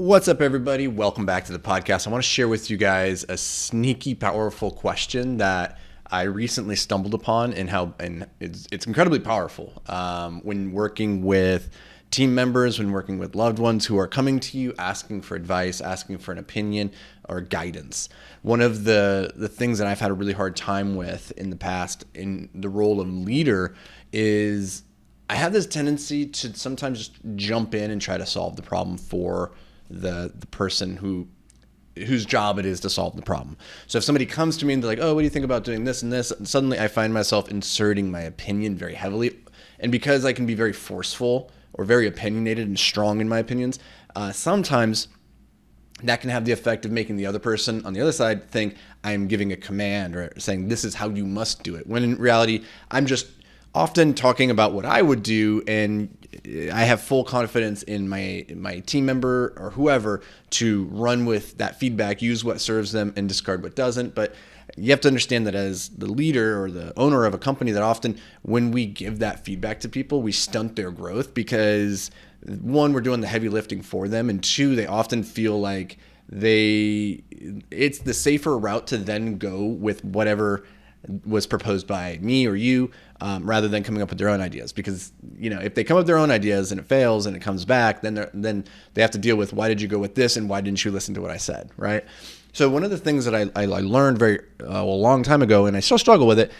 What's up, everybody? Welcome back to the podcast. I want to share with you guys a sneaky, powerful question that I recently stumbled upon, and it's incredibly powerful when working with team members, when working with loved ones who are coming to you asking for advice, asking for an opinion or guidance. One of the things that I've had a really hard time with in the past in the role of leader is I have this tendency to sometimes just jump in and try to solve the problem for the person whose job it is to solve the problem. So if somebody comes to me and they're like, oh, what do you think about doing this and this? And suddenly I find myself inserting my opinion very heavily. And because I can be very forceful or very opinionated and strong in my opinions, sometimes that can have the effect of making the other person on the other side think I'm giving a command or saying this is how you must do it. When in reality, I'm just often talking about what I would do, and I have full confidence in my team member or whoever to run with that feedback, use what serves them and discard what doesn't. But you have to understand that as the leader or the owner of a company, that often when we give that feedback to people, we stunt their growth because one, we're doing the heavy lifting for them, and two, they often feel like it's the safer route to then go with whatever was proposed by me or you, rather than coming up with their own ideas. Because if they come up with their own ideas and it fails and it comes back, then they have to deal with, why did you go with this and why didn't you listen to what I said, right? So one of the things that I learned very a long time ago, and I still struggle with it,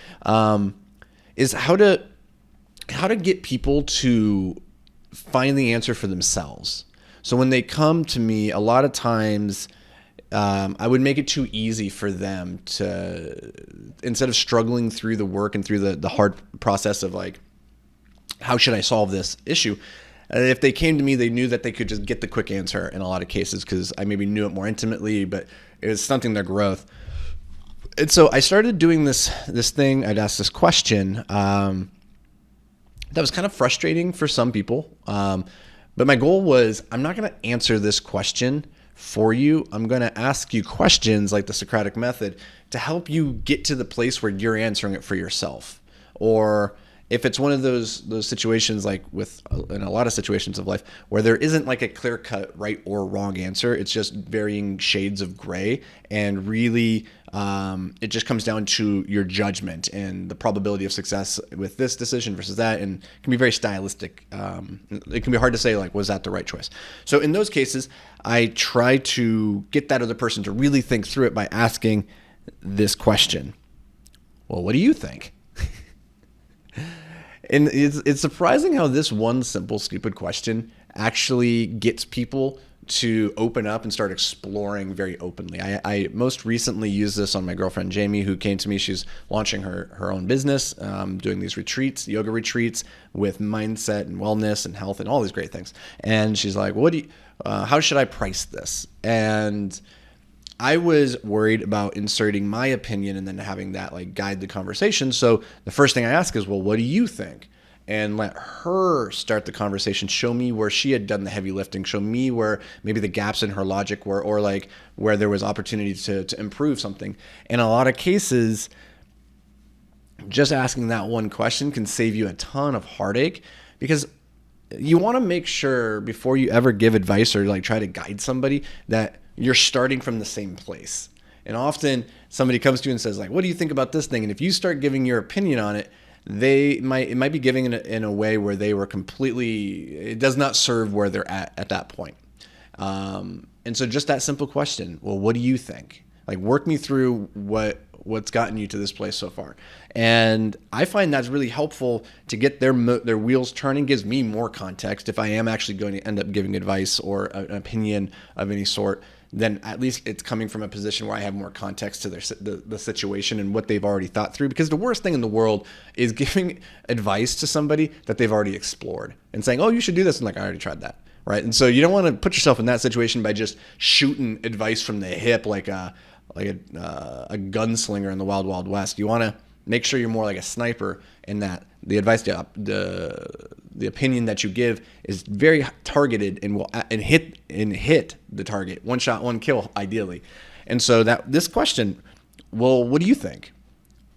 is how to get people to find the answer for themselves. So when they come to me, a lot of times I would make it too easy for them to, instead of struggling through the work and through the hard process of like, how should I solve this issue? If they came to me, they knew that they could just get the quick answer in a lot of cases because I maybe knew it more intimately, but it was stunting their growth. And so I started doing this thing. I'd ask this question that was kind of frustrating for some people. But my goal was, I'm not going to answer this question for you. I'm going to ask you questions like the Socratic method to help you get to the place where you're answering it for yourself. Or if it's one of those situations, like in a lot of situations of life where there isn't like a clear-cut right or wrong answer, it's just varying shades of gray, and really it just comes down to your judgment and the probability of success with this decision versus that, and it can be very stylistic. It can be hard to say, like, was that the right choice? So in those cases, I try to get that other person to really think through it by asking this question. Well, what do you think? And it's surprising how this one simple, stupid question actually gets people to open up and start exploring very openly. I most recently used this on my girlfriend, Jamie, who came to me. She's launching her own business, doing these retreats, yoga retreats with mindset and wellness and health and all these great things. And she's like, how should I price this? And I was worried about inserting my opinion and then having that like guide the conversation. So the first thing I ask is, well, what do you think? And let her start the conversation, show me where she had done the heavy lifting, show me where maybe the gaps in her logic were, or like where there was opportunity to improve something. In a lot of cases, just asking that one question can save you a ton of heartache, because you want to make sure before you ever give advice or like try to guide somebody that you're starting from the same place. And often somebody comes to you and says like, what do you think about this thing? And if you start giving your opinion on it, it might be giving it in a way where they were it does not serve where they're at that point. And so just that simple question, well, what do you think? Like, work me through what's gotten you to this place so far. And I find that's really helpful to get their wheels turning, gives me more context if I am actually going to end up giving advice or an opinion of any sort. Then at least it's coming from a position where I have more context to the situation and what they've already thought through. Because the worst thing in the world is giving advice to somebody that they've already explored and saying, oh, you should do this. And like, I already tried that. Right. And so you don't want to put yourself in that situation by just shooting advice from the hip like a gunslinger in the Wild Wild West. You want to make sure you're more like a sniper, and that the advice, the opinion that you give is very targeted and will hit the target. One shot, one kill, ideally. And so this question, well, what do you think?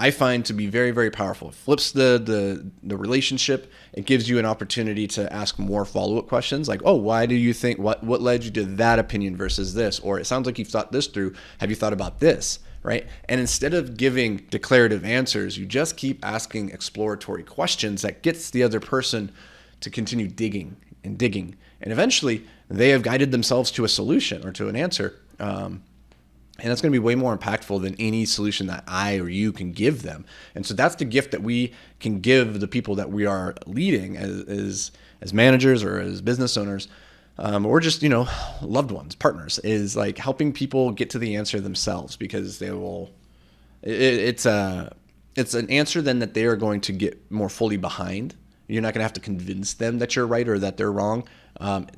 I find to be very, very powerful. It flips the relationship. It gives you an opportunity to ask more follow-up questions like, oh, why do you think, what led you to that opinion versus this? Or it sounds like you've thought this through. Have you thought about this? Right? And instead of giving declarative answers, you just keep asking exploratory questions that gets the other person to continue digging and digging. And eventually they have guided themselves to a solution or to an answer. And that's going to be way more impactful than any solution that I or you can give them. And so that's the gift that we can give the people that we are leading as managers or as business owners, or just, loved ones, partners, is like helping people get to the answer themselves, because they will, it's an answer then that they are going to get more fully behind. You're not going to have to convince them that you're right or that they're wrong.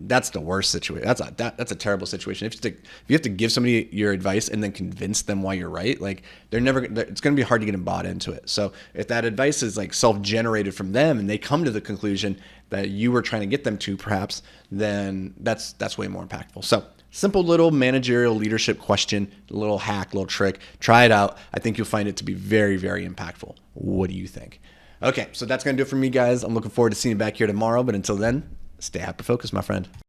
That's the worst situation. That's a terrible situation. If you have to give somebody your advice and then convince them why you're right, like it's going to be hard to get them bought into it. So if that advice is like self-generated from them and they come to the conclusion that you were trying to get them to, perhaps, then that's way more impactful. So simple little managerial leadership question, little hack, little trick. Try it out. I think you'll find it to be very, very impactful. What do you think? Okay, so that's going to do it for me, guys. I'm looking forward to seeing you back here tomorrow. But until then, stay hyper-focused, my friend.